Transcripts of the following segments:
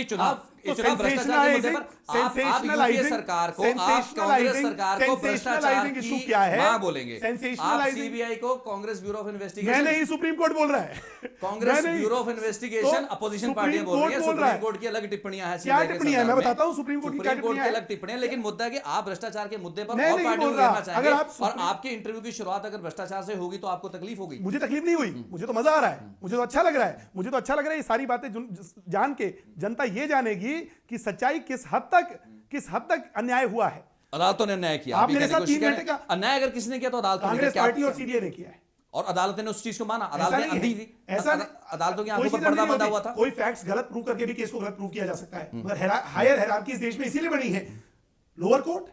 ये चुनाव इतना भ्रष्टाचार के मुद्दे पर आप यूपीए सरकार को, आप कांग्रेस सरकार को भ्रष्टाचार की क्या है मां बोलेंगे, आप सीबीआई को कांग्रेस ब्यूरो ऑफ इन्वेस्टिगेशन, मैं नहीं, सुप्रीम कोर्ट बोल रहा है, Congress bureau of investigation opposition पार्टियां बोल रही है, सुप्रीम कोर्ट की अलग टिप्पणियां हैं, क्या टिप्पणियां है मैं बताता हूं, सुप्रीम कोर्ट की अलग टिप्पणियां, लेकिन मुद्दा है कि आप भ्रष्टाचार के मुद्दे पर और पार्टियों को घेरना चाहेंगे, और आपके इंटरव्यू की शुरुआत अगर भ्रष्टाचार से होगी तो आपको तकलीफ होगी। मुझे तकलीफ नहीं हुई, मुझे तो मजा आ रहा है, मुझे तो अच्छा लग रहा है, मुझे तो अच्छा लग रहा है ये सारी बातें जान के जनता ये जानेगी कि सच्चाई किस हद तक अन्याय हुआ है। अदालतों ने अन्याय किया, आप मेरे साथ 3 घंटे का अन्याय अगर किसने किया तो अदालतों ने, कांग्रेस पार्टी और सीबीआई ने किया है, और अदालत ने उस चीज को माना, अदालत ने अंधी थी, ऐसा अदालतों की आंखों पर पर्दा बंधा हुआ था। कोई फैक्ट्स गलत प्रूव करके भी केस को गलत प्रूव किया जा सकता है, मगर हायर हायरार्की इस देश में इसीलिए बनी है, लोअर कोर्ट,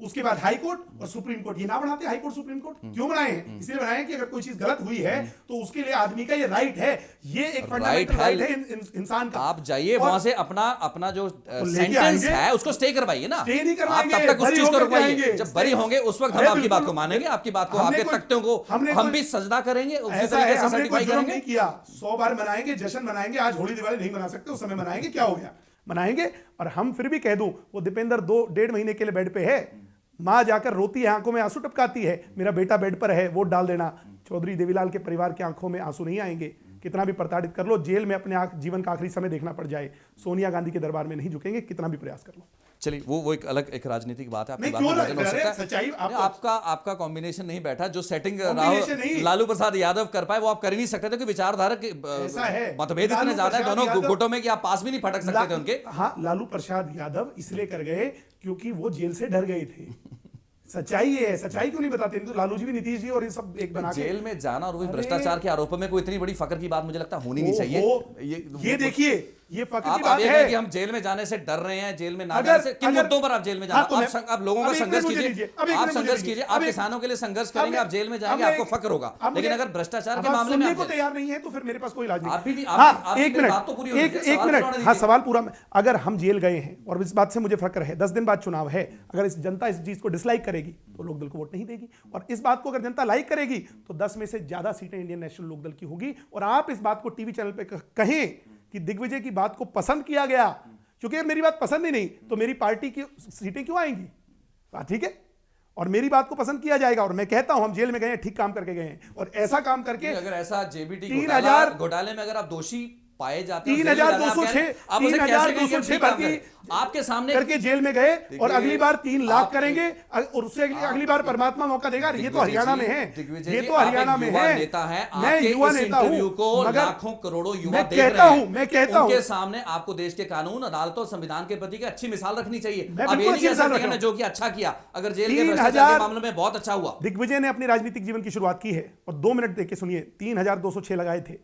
उसके बाद हाई कोर्ट और सुप्रीम कोर्ट। ये ना बनाते हाई कोर्ट सुप्रीम कोर्ट, क्यों बनाए हैं? इसलिए बनाए हैं कि अगर कोई चीज गलत हुई है तो उसके लिए आदमी का ये राइट है, ये एक फंडामेंटल राइट है इंसान का। आप जाइए वहां से अपना जो सेंटेंस है उसको स्टे करवाइए ना, स्टे नहीं करवाएंगे, आप तब तक उस चीज को रुकवाइए, जब बरी होंगे उस वक्त हम आपकी बात को मानेंगे, आपकी बात को, आपके तख्तों को हम भी सजदा करेंगे, उसी तरीके से सर्टिफाई करेंगे। 100 बार मनाएंगे, जश्न मनाएंगे, आज होली दिवाली नहीं मना सकते, उस समय मनाएंगे, क्या हो गया, मनाएंगे। और हम फिर भी कह दूं, वो दीपेंद्र 2-1.5 महीने के लिए बेड पे है, मां जाकर रोती है, आंखों में आंसू टपकाती है, मेरा बेटा बेड पर है, वोट डाल देना। चौधरी देवीलाल के परिवार की आंखों में आंसू नहीं आएंगे, कितना भी प्रताड़ित कर लो, जेल में अपने जीवन का आखिरी समय देखना पड़ जाए, सोनिया गांधी के दरबार में नहीं झुकेंगे, कितना भी प्रयास कर लो। चलिए वो एक अलग एक राजनीतिक बात है, आपकी बात में वजन हो सकता है, आपका कॉम्बिनेशन नहीं बैठा, जो सेटिंग लालू प्रसाद यादव कर पाए वो आप कर ही नहीं सकते थे, क्योंकि विचारधारा के मतभेद इतने ज्यादा है दोनों गुटों में कि आप पास भी नहीं फटक सकते थे उनके। हाँ, लालू प्रसाद यादव इसलिए कर गए क्योंकि वो जेल से डर गए थे, सच्चाई ये है, सच्चाई क्यों नहीं बताते? तो लालू जी भी, नीतीश जी और ये सब एक बना जेल में जाना और वो भ्रष्टाचार के आरोपों में कोई इतनी बड़ी फकर की बात मुझे लगता होनी नहीं चाहिए। ये देखिए, ये फकर की बात है कि हम जेल में जाने से डर रहे हैं, जेल में ना जाने से, किन मुद्दों पर आप जेल में जाना? आप लोगों का संघर्ष कीजिए, आप संघर्ष कीजिए, आप किसानों के लिए संघर्ष करेंगे, आप जेल में जाएंगे, आपको फकर होगा, लेकिन अगर भ्रष्टाचार के मामले में को तैयार नहीं है तो फिर मेरे पास कोई इलाज नहीं। आप भी एक मिनट, हाँ सवाल पूरा। अगर हम जेल गए हैं और इस बात से मुझे फक्र है, 10 दिन बाद चुनाव है, अगर इस जनता इस चीज को डिसलाइक करेगी तो लोकदल को वोट नहीं देगी, और इस बात को अगर जनता लाइक करेगी तो 10 में से ज्यादा सीटें इंडियन नेशनल लोकदल की होगी। और आप इस बात को टीवी चैनल पे कहें कि दिग्विजय की बात को पसंद किया गया, क्योंकि मेरी बात पसंद ही नहीं तो मेरी पार्टी की सीटें क्यों आएंगी? बात ठीक है, और मेरी बात को पसंद किया जाएगा। और मैं कहता हूं हम जेल में गए हैं, ठीक काम करके गए हैं, और ऐसा काम करके, अगर ऐसा जेबीटी 3000 घोटाले में अगर आप दोषी पाए जाते हैं, 3206 भर्ती आपके सामने करके जेल में गए, और अगली बार 3 लाख करेंगे, और उससे अगली बार परमात्मा मौका देगा। ये तो हरियाणा में है, ये तो हरियाणा में है, मैं युवा नेता हूं, लाखों करोड़ों युवा देख रहे हैं, मैं कहता हूं उनके सामने आपको देश के कानून, अदालतों, संविधान के प्रति अच्छी मिसाल रखनी चाहिए। अब ये नहीं कह सकते हमने जो कि अच्छा किया, अगर जेल के भ्रष्टाचार के मामले में बहुत अच्छा हुआ। दिग्विजय ने अपनी राजनीतिक जीवन की शुरुआत की है, और 2 मिनट देख के सुनिए, 3206 लगाए थे,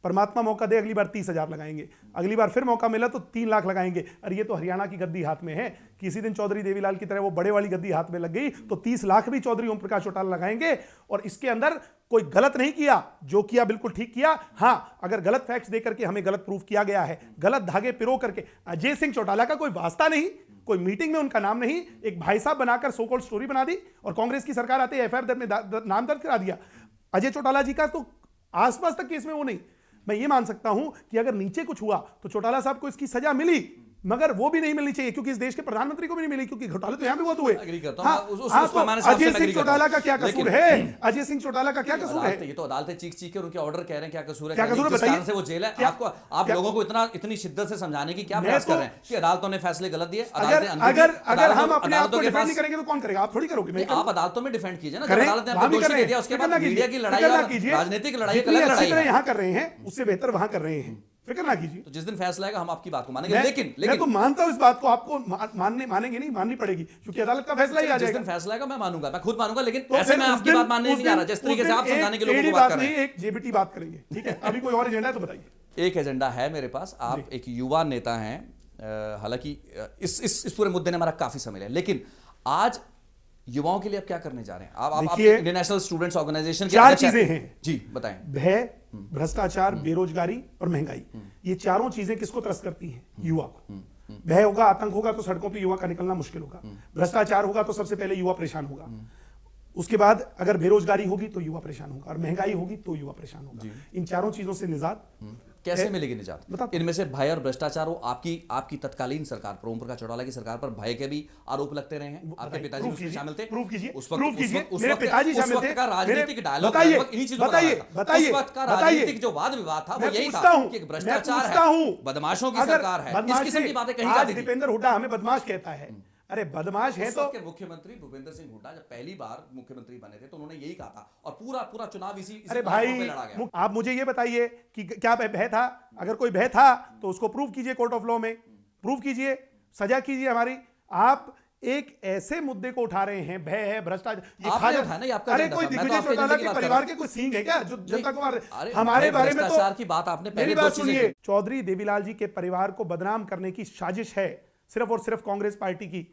परमात्मा मौका दे अगली बार 30,000 लगाएंगे, अगली बार फिर मौका मिला तो 3 लाख लगाएंगे। और ये तो हरियाणा की गद्दी हाथ में है, किसी दिन चौधरी देवीलाल की तरह वो बड़े वाली गद्दी हाथ में लग गई तो 30 लाख भी चौधरी ओम प्रकाश चौटाला लगाएंगे। और इसके अंदर कोई गलत नहीं किया, जो किया बिल्कुल ठीक किया। हाँ, अगर गलत फैक्ट्स देकर के हमें गलत प्रूफ किया गया है, गलत धागे पिरो करके, अजय सिंह चौटाला का कोई वास्ता नहीं, कोई मीटिंग में उनका नाम नहीं, एक भाई साहब बनाकर सो कॉल्ड स्टोरी बना दी, और कांग्रेस की सरकार आते एफआईआर में नाम दर्ज करा दिया। अजय चौटाला जी का तो आसपास तक केस में वो नहीं। मैं ये मान सकता हूं कि अगर नीचे कुछ हुआ तो चौटाला साहब को इसकी सजा मिली, मगर वो भी नहीं मिलनी चाहिए, क्योंकि इस देश के प्रधानमंत्री को भी नहीं मिली, क्योंकि घोटाले तो यहां भी बहुत हुए। अजय सिंह चौटाला का क्या कसूर है? अजय सिंह चौटाला का क्या कसूर है? ये तो अदालतें चीख कर उनके ऑर्डर कह रहे हैं, क्या कसूर है? क्या कसूर बताइए, से वो जेल है। आपको आप लोगों को इतनी शिद्दत से समझाने की क्या प्रयास कर रहे हैं कि अदालतों ने फैसले गलत दिए? अगर हम अपने आप को डिफेंड नहीं करेंगे तो कौन करेगा? आप थोड़ी करोगे। आप अदालतों में डिफेंड कीजिए ना, अदालत ने आपको दोषी दे दिया, उसके बाद मीडिया की लड़ाई, राजनीतिक लड़ाई यहां कर रहे हैं, उससे बेहतर वहां कर रहे हैं, फिक्र ना कीजिए। तो जिस दिन फैसला आएगा हम आपकी बात को मानेंगे, लेकिन मैं तो मानता हूं इस बात को, आपको मानेंगे नहीं, माननी पड़ेगी, क्योंकि अदालत का फैसला ही आ जाएगा। जिस दिन फैसला आएगा मैं मानूंगा, मैं खुद मानूंगा, लेकिन ऐसे मैं आपकी बात मानने नहीं जा रहा, जिस तरीके से आप समझाने के लोगों को बात कर रहे हैं। एक जेबीटी बात करेंगे, ठीक है? अभी कोई और एजेंडा है तो बताइए। एक एजेंडा है मेरे पास। आप एक युवा नेता हैं, हालांकि इस पूरे मुद्दे ने हमारा काफी समय लिया, लेकिन आज युवाओं के लिए आप क्या करने जा रहे हैं? आप इंटरनेशनल स्टूडेंट्स ऑर्गेनाइजेशन के 4 चीजें हैं जी, बताएं। भय, भ्रष्टाचार, बेरोजगारी और महंगाई। ये चारों चीजें किसको त्रस्त करती हैं? युवा को। भय होगा, आतंक होगा तो सड़कों पे युवा का निकलना मुश्किल होगा। भ्रष्टाचार होगा तो सबसे पहले युवा परेशान होगा। उसके बाद अगर बेरोजगारी होगी तो युवा परेशान होगा, और महंगाई होगी तो युवा परेशान होगा। इन चारों चीजों से निजात कैसे मिलेगी निजात? इनमें से भय और भ्रष्टाचार, वो आपकी तत्कालीन सरकार पर, ओम प्रकाश चौटाला की सरकार पर भय के भी आरोप लगते रहे हैं। आपके पिताजी उसमें शामिल थे, प्रूव कीजिए, उस प्रूव कीजिए, मेरे वक्त पिताजी शामिल थे। का राजनीतिक डायलॉग इन्हीं चीजों पर बताइए, रहा था। उस वक्त का राजनीतिक जो वाद विवाद था वो यही था कि भ्रष्टाचार है, बदमाशों की सरकार है, इस किस्म की बातें कही जाती थी। दीपेंद्र हुड्डा हमें बदमाश कहता है, अरे बदमाश है तो। मुख्यमंत्री भूपेंद्र सिंह हुड्डा जब पहली बार मुख्यमंत्री बने थे तो उन्होंने यही कहा था, और पूरा चुनाव इसी अरे भाई लड़ा गया। आप मुझे ये बताइए कि क्या भय था? अगर कोई भय था तो उसको प्रूव कीजिए, कोर्ट ऑफ लॉ में प्रूव कीजिए, सजा कीजिए हमारी। आप एक ऐसे मुद्दे को उठा रहे हैं, भय है, भ्रष्टाचार। अरे कोई दिग्विजय चौटाला के परिवार के कोई सींग है क्या जो जनता को हमारे बारे में? तो की बात आपने मेरी बात सुनिए, चौधरी देवीलाल जी के परिवार को बदनाम करने की साजिश है सिर्फ और सिर्फ कांग्रेस पार्टी की।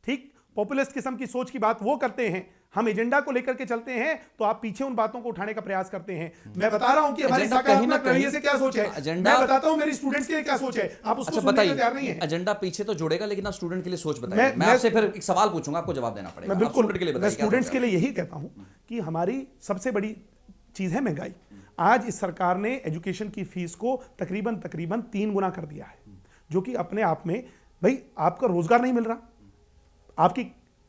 ठीक, पॉपुलिस्ट किस्म की सोच की बात वो करते हैं, हम एजेंडा को लेकर के चलते हैं तो आप पीछे उन बातों को उठाने का प्रयास करते हैं। मैं बता रहा हूं कि हमारी सकारात्मक रवैये से क्या सोच है, मैं बताता हूं मेरी स्टूडेंट्स के लिए क्या सोच है। आप उसको सुनने को तैयार नहीं है। एजेंडा पीछे तो जुड़ेगा, लेकिन आप स्टूडेंट के लिए सोच बताइए। मैं आपसे फिर एक सवाल पूछूंगा, आपको जवाब देना पड़ेगा। बिल्कुल, मैं स्टूडेंट्स के लिए यही कहता हूं कि हमारी सबसे बड़ी चीज है महंगाई। आज इस सरकार ने एजुकेशन की फीस को तकरीबन 3 गुना कर दिया है, जो कि अपने आप में, भाई आपका रोजगार नहीं मिल रहा, आपकी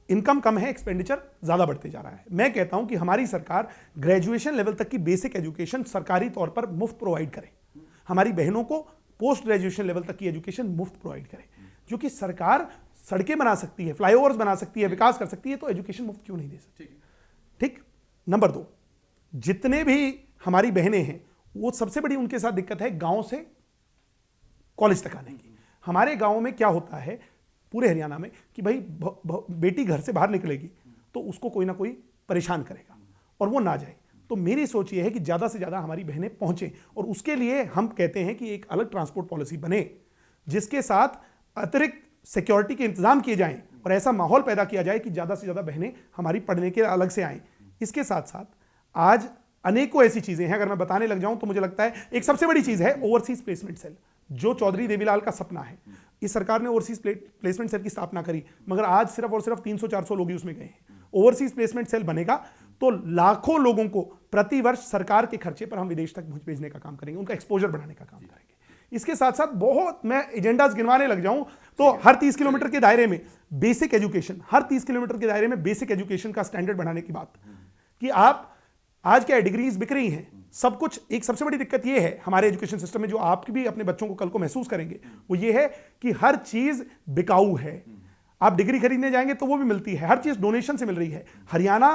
इनकम कम है, एक्सपेंडिचर ज्यादा बढ़ते जा रहा है। मैं कहता हूं कि हमारी सरकार ग्रेजुएशन लेवल तक की बेसिक एजुकेशन सरकारी तौर पर मुफ्त प्रोवाइड करे, हमारी बहनों को पोस्ट ग्रेजुएशन लेवल तक की एजुकेशन मुफ्त प्रोवाइड करे। जो कि सरकार सड़कें बना सकती है, फ्लाईओवर्स बना सकती है, विकास कर सकती है, तो एजुकेशन मुफ्त क्यों नहीं दे सकती? ठीक। नंबर 2, जितने भी हमारी बहनें हैं, वो सबसे बड़ी उनके साथ दिक्कत है गांव से कॉलेज तक आने की। हमारे गांव में क्या होता है पूरे हरियाणा में कि भाई बेटी घर से बाहर निकलेगी तो उसको कोई ना कोई परेशान करेगा और वो ना जाए। तो मेरी सोच ये है कि ज़्यादा से ज़्यादा हमारी बहनें पहुँचें, और उसके लिए हम कहते हैं कि एक अलग ट्रांसपोर्ट पॉलिसी बने जिसके साथ अतिरिक्त सिक्योरिटी के इंतजाम किए जाएं और ऐसा माहौल पैदा किया जाए कि ज़्यादा से ज़्यादा बहनें हमारी पढ़ने के अलग से आएँ। इसके साथ साथ आज अनेकों ऐसी चीज़ें हैं, अगर मैं बताने लग जाऊँ तो मुझे लगता है एक सबसे बड़ी चीज़ है ओवरसीज प्लेसमेंट सेल, जो चौधरी देवीलाल का सपना है। इस सरकार ने ओवरसीज प्लेसमेंट सेल की स्थापना करी, मगर आज सिर्फ और सिर्फ 300-400 लोग ही उसमें गए हैं। ओवरसीज प्लेसमेंट सेल बनेगा तो लाखों लोगों को प्रति वर्ष सरकार के खर्चे पर हम विदेश तक भेजने का काम करेंगे, उनका एक्सपोजर बढ़ाने का काम करेंगे। इसके साथ साथ बहुत, मैं एजेंडाज गिनवाने लग जाऊं तो हर 30 किलोमीटर के दायरे में बेसिक एजुकेशन, हर 30 किलोमीटर के दायरे में बेसिक एजुकेशन का स्टैंडर्ड बढ़ाने की बात, कि आप आज क्या डिग्रीज बिक रही हैं, सब कुछ। एक सबसे बड़ी दिक्कत ये है हमारे एजुकेशन सिस्टम में, जो आप भी अपने बच्चों को कल को महसूस करेंगे, वो ये है कि हर चीज बिकाऊ है। आप डिग्री खरीदने जाएंगे तो वो भी मिलती है, हर चीज डोनेशन से मिल रही है। हरियाणा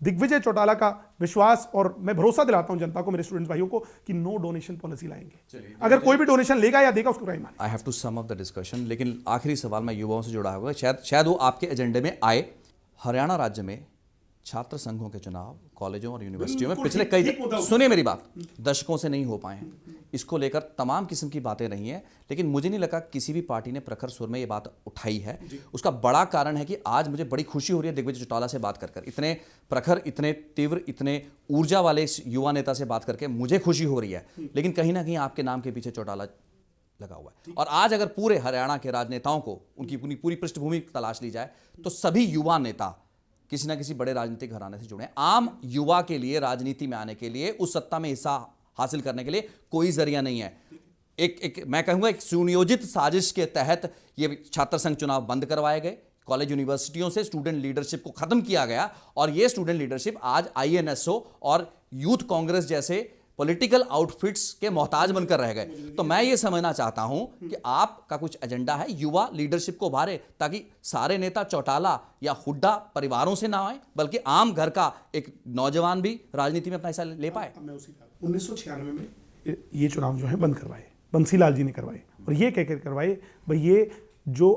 दिग्विजय चौटाला का विश्वास, और मैं भरोसा दिलाता हूं जनता को, मेरे स्टूडेंट्स भाइयों को, कि नो डोनेशन पॉलिसी लाएंगे। अगर कोई भी डोनेशन लेगा या देगा उसको राय माने। I have to sum up the discussion, लेकिन आखिरी सवाल मैं युवाओं से जुड़ा होगा, शायद वो आपके एजेंडे में आए। हरियाणा राज्य में छात्र संघों के चुनाव कॉलेजों और यूनिवर्सिटियों में पिछले कई, सुनिए मेरी बात, दशकों से नहीं हो पाए हैं। इसको लेकर तमाम किस्म की बातें रही हैं, लेकिन मुझे नहीं लगा किसी भी पार्टी ने प्रखर सुर में ये बात उठाई है। उसका बड़ा कारण है कि आज मुझे बड़ी खुशी हो रही है दिग्विजय चौटाला से बात कर, इतने प्रखर, इतने तीव्र, इतने ऊर्जा वाले इस युवा नेता से बात करके मुझे खुशी हो रही है। लेकिन कहीं ना कहीं आपके नाम के पीछे चौटाला लगा हुआ है, और आज अगर पूरे हरियाणा के राजनेताओं को उनकी पूरी पृष्ठभूमि तलाश ली जाए तो सभी युवा नेता किसी ना किसी बड़े राजनीतिक घराने से जुड़े हैं। आम युवा के लिए, राजनीति में आने के लिए, उस सत्ता में हिस्सा हासिल करने के लिए कोई जरिया नहीं है। मैं कहूंगा एक सुनियोजित साजिश के तहत ये छात्र संघ चुनाव बंद करवाए गए, कॉलेज यूनिवर्सिटियों से स्टूडेंट लीडरशिप को खत्म किया गया, और ये स्टूडेंट लीडरशिप आज INSO और यूथ कांग्रेस जैसे पॉलिटिकल आउटफिट्स के मोहताज बनकर रह गए। तो मैं ये समझना चाहता हूं कि आपका कुछ एजेंडा है युवा लीडरशिप को उभारे, ताकि सारे नेता चौटाला या हुड्डा परिवारों से ना आए, बल्कि आम घर का एक नौजवान भी राजनीति में अपना हिस्सा ले पाए। 1996 में ये चुनाव जो है बंद करवाए, बंसीलाल जी ने करवाए, और ये कहकर करवाए भाई ये जो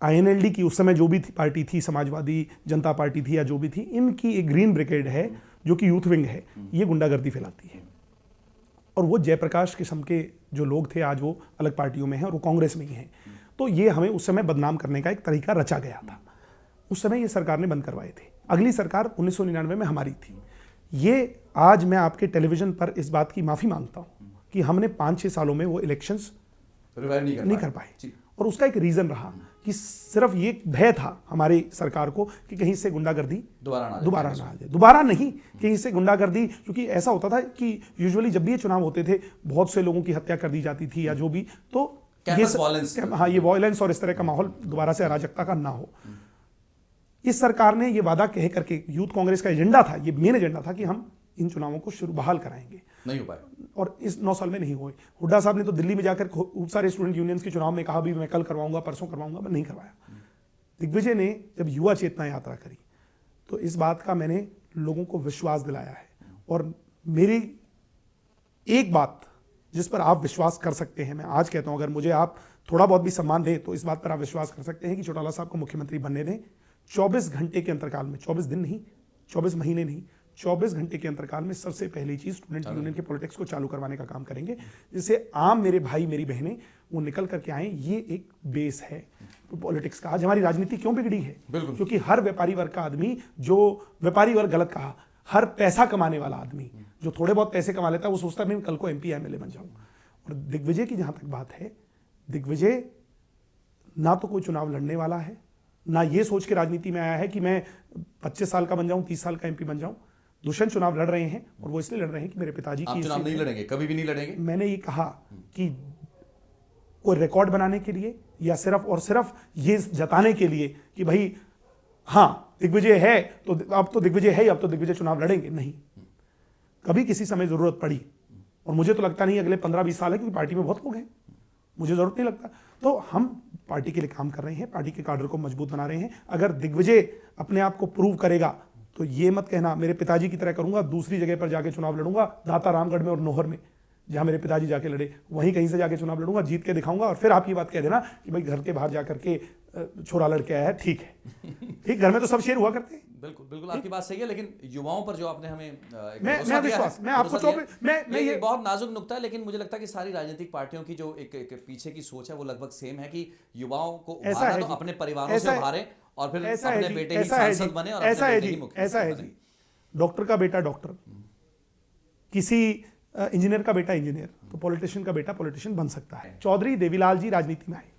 INLD की उस समय जो भी पार्टी थी, समाजवादी जनता पार्टी थी या जो भी थी, इनकी एक ग्रीन ब्रिगेड है जो कि यूथ विंग है, ये गुंडागर्दी फैलाती है। और वो जयप्रकाश किस्म के जो लोग थे आज वो अलग पार्टियों में हैं और वो कांग्रेस में ही हैं। तो ये हमें उस समय बदनाम करने का एक तरीका रचा गया था, उस समय ये सरकार ने बंद करवाए थे। अगली सरकार 1999 में हमारी थी। ये आज मैं आपके टेलीविजन पर इस बात की माफ़ी मांगता हूँ कि हमने 5-6 सालों में वो इलेक्शंस नहीं कर पाए, और उसका एक रीज़न रहा कि सिर्फ ये भय था हमारी सरकार को कि कहीं से गुंडागर्दी दोबारा ना आ जाए। दोबारा नहीं, कहीं से गुंडागर्दी, क्योंकि ऐसा होता था कि यूजुअली जब भी ये चुनाव होते थे बहुत से लोगों की हत्या कर दी जाती थी या जो भी, तो ये वॉयलेंस और इस तरह का माहौल दोबारा से अराजकता का ना हो। इस सरकार ने ये वादा कह करके, यूथ कांग्रेस का एजेंडा था, ये मेन एजेंडा था कि हम इन चुनावों को बहाल कराएंगे, नहीं हो पाए और इस 9 साल में नहीं हुए। हुड्डा साहब ने तो दिल्ली में जाकर खूब सारे स्टूडेंट यूनियंस के चुनाव में कहा भी मैं कल करवाऊंगा, परसों करवाऊंगा, मैं नहीं करवाया। दिग्विजय ने जब युवा चेतना यात्रा करी तो इस बात का मैंने लोगों को विश्वास दिलाया है, और मेरी एक बात जिस पर आप विश्वास कर सकते हैं, मैं आज कहता हूं, अगर मुझे आप थोड़ा बहुत भी सम्मान दें तो इस बात पर आप विश्वास कर सकते हैं कि चौटाला साहब को मुख्यमंत्री बनने दें। 24 घंटे के अंतरकाल में, 24 दिन नहीं, 24 महीने नहीं, 24 घंटे के अंतरकाल में सबसे पहली चीज स्टूडेंट यूनियन के पॉलिटिक्स को चालू करवाने का काम करेंगे, जिससे आम मेरे भाई मेरी बहनें वो निकल करके आए। ये एक बेस है पॉलिटिक्स का। आज हमारी राजनीति क्यों बिगड़ी है? क्योंकि हर व्यापारी वर्ग का आदमी, जो व्यापारी वर्ग गलत कहा, हर पैसा कमाने वाला आदमी जो थोड़े बहुत पैसे कमा लेता है वो सोचता है मैं कल को MP MLA बन जाऊं। और दिग्विजय की जहां तक बात है, दिग्विजय ना तो कोई चुनाव लड़ने वाला है, ना ये सोच के राजनीति में आया है कि मैं 25 साल का बन जाऊं, 30 साल का MP बन जाऊं। दुष्यंत चुनाव लड़ रहे हैं, और वो इसलिए लड़ रहे हैं कि मेरे पिताजी की चुनाव नहीं लड़ेंगे, कभी भी नहीं लड़ेंगे। मैंने ये कहा कि कोई रिकॉर्ड बनाने के लिए या सिर्फ और सिर्फ ये जताने के लिए कि भाई हाँ दिग्विजय है तो अब तो दिग्विजय है, अब तो दिग्विजय चुनाव लड़ेंगे, नहीं। कभी किसी समय जरूरत पड़ी, और मुझे तो लगता नहीं अगले 15-20 साल है, क्योंकि पार्टी में बहुत लोग हैं, मुझे जरूरत नहीं लगता। तो हम पार्टी के लिए काम कर रहे हैं, पार्टी के काडर को मजबूत बना रहे हैं। अगर दिग्विजय अपने आप को प्रूव करेगा तो ये मत कहना मेरे पिताजी की तरह करूंगा, दूसरी जगह पर जाके चुनाव लड़ूंगा, दाता रामगढ़ में और नोहर में, जहां मेरे पिताजी जाके लड़े, वहीं कहीं से जाके चुनाव लड़ूंगा, जीत के दिखाऊंगा, और फिर आप ये बात कह देना कि भाई घर के बाहर जाकर के छोरा लड़के आया है, ठीक है। ठीक, घर में तो सब शेर हुआ करते हैं। बिल्कुल बिल्कुल आपकी बात सही है, लेकिन युवाओं पर जो आपने हमें मैं विश्वास, मैं आपको ये बहुत नाजुक नुक्ता है, लेकिन मुझे लगता है कि सारी राजनीतिक पार्टियों की जो एक पीछे की सोच है वो लगभग सेम है कि युवाओं को उभारना तो अपने परिवारों से उभारे और फिर अपने बेटे ही सांसद बने और ऐसा है जी। डॉक्टर का बेटा डॉक्टर, किसी इंजीनियर का बेटा इंजीनियर, तो पॉलिटिशियन का बेटा पॉलिटिशियन बन सकता है। चौधरी देवीलाल जी राजनीति में आए,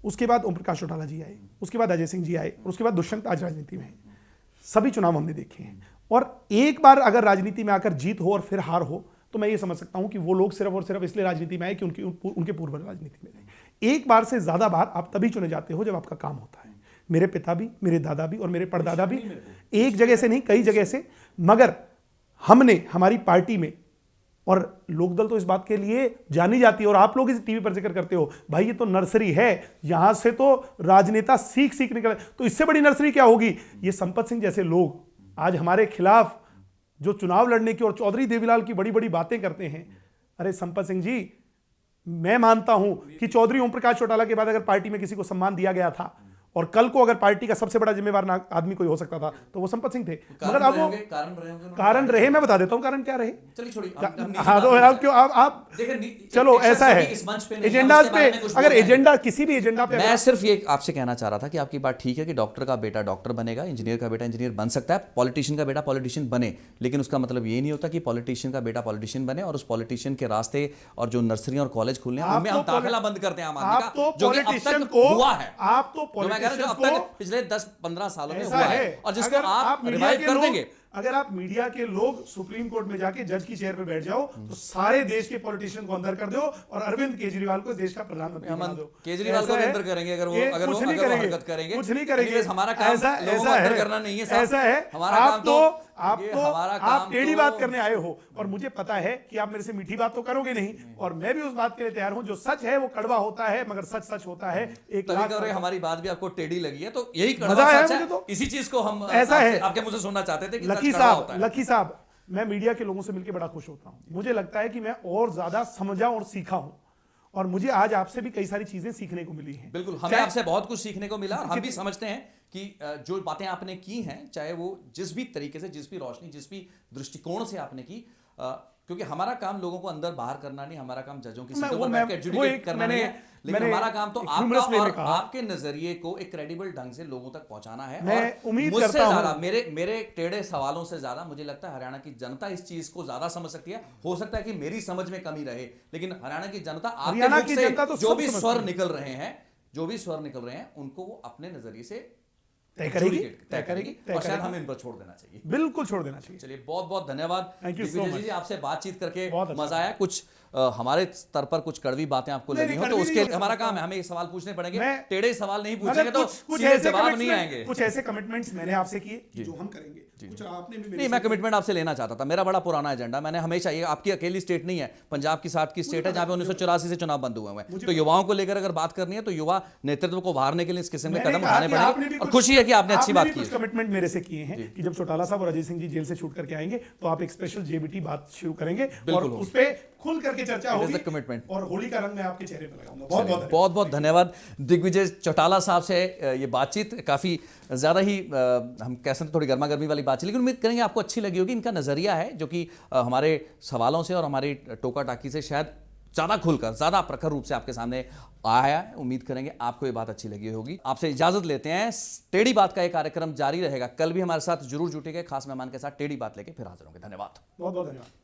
उसके बाद ओम प्रकाश चौटाला जी आए, उसके बाद अजय सिंह जी आए, और उसके बाद दुष्यंत आज राजनीति में है। सभी चुनाव हमने देखे हैं, और एक बार अगर राजनीति में आकर जीत हो और फिर हार हो तो मैं ये समझ सकता हूं कि वो लोग सिर्फ और सिर्फ इसलिए राजनीति में आए कि उनके पूर्वज राजनीति में थे। एक बार से ज्यादा बार आप तभी चुने जाते हो जब आपका काम होता है। मेरे पिता भी, मेरे दादा भी और मेरे परदादा भी एक जगह से नहीं, कई जगह से, मगर हमने हमारी पार्टी में, और लोकदल तो इस बात के लिए जानी जाती है, और आप लोग इस टीवी पर जिक्र करते हो, भाई ये तो नर्सरी है, यहां से तो राजनेता सीख निकले, तो इससे बड़ी नर्सरी क्या होगी? ये संपत सिंह जैसे लोग आज हमारे खिलाफ जो चुनाव लड़ने की और चौधरी देवीलाल की बड़ी बड़ी बातें करते हैं। अरे संपत सिंह जी, मैं मानता हूं कि चौधरी ओम प्रकाश चौटाला के बाद अगर पार्टी में किसी को सम्मान दिया गया था, और कल को अगर पार्टी का सबसे बड़ा जिम्मेवार आदमी कोई हो सकता था तो वो संपत सिंह थे। मगर अब वो कारण रहे, मैं बता देता हूं कारण क्या रहे। चलिए छोड़िए, हाँ तो आप क्यों आप चलो ऐसा है एजेंडा पे, अगर एजेंडा किसी भी एजेंडा पे, मैं सिर्फ ये आपसे कहना चाह रहा था कि आपकी बात ठीक है कि डॉक्टर का बेटा डॉक्टर बनेगा, इंजीनियर का बेटा इंजीनियर बन सकता है, पॉलिटिशियन का बेटा पॉलिटिशियन बने, लेकिन उसका मतलब ये नहीं होता कि पॉलिटिशियन का बेटा पॉलिटिशियन बने और उस पॉलिटिशियन के रास्ते और जो नर्सरियां और कॉलेज खुलने हैं उनमें हम दाखिला बंद करते हैं आम आदमी का, जो कि अब तक हुआ है। आप तो पॉलिटिशियन को पिछले 10-15 सालों में हुआ है, और जिसको आप रिवाइव कर देंगे। अगर आप मीडिया के लोग सुप्रीम कोर्ट में जाके जज की चेयर पे बैठ जाओ तो सारे देश के पॉलिटिशियन को अंदर कर दो और अरविंद केजरीवाल को देश का प्रधानमंत्री बना दो। केजरीवाल को अंदर करेंगे अगर वो हरकत करेंगे, कुछ नहीं करेंगे। हमारा काम लोगों को अंदर करना नहीं है, ऐसा है। हमारा काम तो आप टेढ़ी बात करने आए हो, और मुझे पता है कि आप मेरे से मीठी बात तो करोगे नहीं, और मैं भी उस बात के लिए तैयार हूं। जो सच है वो कड़वा होता है, मगर सच सच होता है। एक हमारी बात भी आपको टेढ़ी लगी है तो यही कड़वा सच है। तो इसी चीज को हम ऐसा है आपके मुंह से सुनना चाहते थे कि लकी साहब, मैं मीडिया के लोगों से मिलकर बड़ा खुश होता हूं। मुझे लगता है कि मैं और ज्यादा समझा और सीखा हूं, और मुझे आज आपसे भी कई सारी चीजें सीखने को मिली हैं। बिल्कुल, हमें आपसे बहुत कुछ सीखने को मिला। हम भी समझते हैं कि जो बातें आपने की हैं, चाहे वो जिस भी तरीके से, जिस भी रोशनी, जिस भी दृष्टिकोण से आपने की, क्योंकि हमारा काम लोगों को अंदर बाहर करना नहीं, हमारा काम जजों की सीटों पर बैठकर एजुकेट करना नहीं है, लेकिन हमारा काम तो आपका और आपके नजरिए को एक क्रेडिबल ढंग से लोगों तक पहुंचाना है। और मुझसे ज्यादा, मेरे टेढ़े सवालों से ज्यादा मुझे लगता है हरियाणा की जनता इस चीज को ज्यादा समझ सकती है। हो सकता है कि मेरी समझ में कमी रहे, लेकिन हरियाणा की जनता आपके मुख से जो भी स्वर निकल रहे हैं, जो भी स्वर निकल रहे हैं उनको वो अपने नजरिए से तय करेगी और शायद हमें इन पर छोड़ देना चाहिए, बिल्कुल छोड़ देना चाहिए। चलिए बहुत बहुत धन्यवाद दिग्विजय जी, आपसे बातचीत करके बहुत अच्छा मजा आया। कुछ हमारे स्तर पर कुछ कड़वी बातें आपको लगी हो तो उसके लिए हमारा काम है, हमें ये सवाल पूछने पड़ेंगे, टेढ़े सवाल नहीं पूछेंगे तो सीधे जवाब नहीं आएंगे। कुछ ऐसे कमिटमेंट्स मैंने आपसे किए जो हम करेंगे, कुछ आपने भी नहीं, मैं कमिटमेंट आपसे लेना चाहता था, मेरा बड़ा पुराना एजेंडा, मैंने हमेशा ये आपकी अकेली स्टेट नहीं है, पंजाब की 7 की स्टेट है जहां पे 1984 से चुनाव बंद हुए हैं, तो युवाओं को लेकर अगर बात करनी है तो युवा नेतृत्व को उभारने के लिए इस किस्म के कदम उठाने पड़ेंगे और खुशी है कि आपने अच्छी बात की। कमिटमेंट मेरे से किए हैं कि जब चौटाला साहब और अजय सिंह जी जेल से छूट करके आएंगे तो आप एक स्पेशल जेबीटी बात शुरू करेंगे और उस पे खुल करके चर्चा होगी कमिटमेंट, और होली का रंग मैं आपके चेहरे पर लगाऊंगा। बहुत बहुत धन्यवाद दिग्विजय चौटाला साहब से ये बातचीत काफी ज्यादा ही हम कह सकते थोड़ी गर्मा गर्मी वाली बात, लेकिन उम्मीद करेंगे आपको अच्छी लगी होगी। इनका नजरिया है जो कि हमारे सवालों से और हमारी टोका टाकी से शायद ज्यादा खुलकर ज्यादा प्रखर रूप से आपके सामने आया है। उम्मीद करेंगे आपको ये बात अच्छी लगी होगी। आपसे इजाजत लेते हैं, टेढ़ी बात का ये कार्यक्रम जारी रहेगा, कल भी हमारे साथ जरूर जुटेंगे खास मेहमान के साथ टेढ़ी बात लेके फिर हाजिर होंगे। धन्यवाद, बहुत बहुत धन्यवाद।